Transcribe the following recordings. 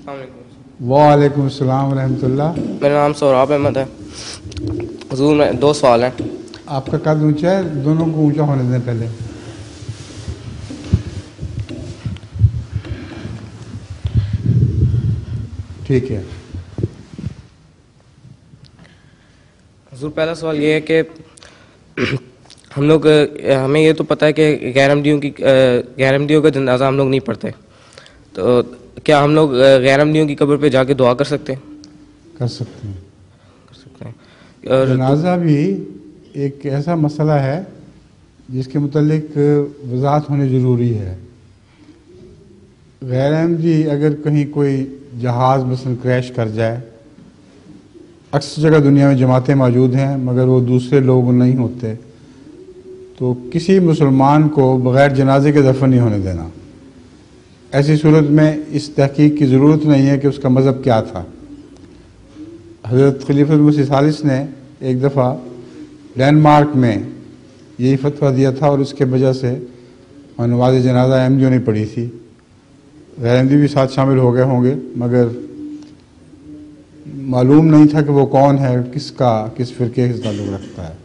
वालेकुम अस्सलाम रहमतुल्लाह। मेरा नाम सौराब अहमद है। हुजूर में 2 सवाल हैं। आपका कद ऊंचा है, दोनों को ऊंचा होने दें पहले। ठीक है। हुजूर पहला सवाल ये है कि हमें ये तो पता है कि गैर अहमदियों का जनाजा हम लोग नहीं पढ़ते, तो क्या हम लोग गैर अहमदियों की कब्र पे जाके दुआ कर सकते हैं? कर सकते हैं। कर सकते हैं। और जनाजा भी एक ऐसा मसला है जिसके मुतल्लिक वजाहत होनी ज़रूरी है। गैर अहमदी अगर कहीं कोई जहाज़ मसलन क्रैश कर जाए, अक्सर जगह दुनिया में जमातें मौजूद हैं मगर वो दूसरे लोग नहीं होते, तो किसी मुसलमान को बग़ैर जनाजे के दफन नहीं होने देना। ऐसी सूरत में इस तहकीक की ज़रूरत नहीं है कि उसका मज़हब क्या था। हज़रत खलीफुल मसीह सालिस ने एक दफ़ा डेनमार्क में यही फतवा दिया था और इसके वजह से नमाज जनाजा अहमदियों ने पढ़ी थी। गैर अहमदी भी साथ शामिल हो गए होंगे मगर मालूम नहीं था कि वो कौन है, किस फ़िरके से ताल्लुक़ रखता है।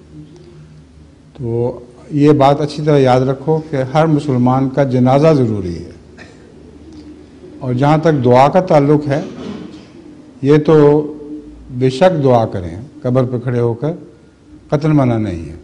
तो ये बात अच्छी तरह याद रखो कि हर मुसलमान का जनाजा ज़रूरी है। और जहाँ तक दुआ का ताल्लुक़ है, ये तो बेशक दुआ करें, कब्र पर खड़े होकर, कत्ल मना नहीं है।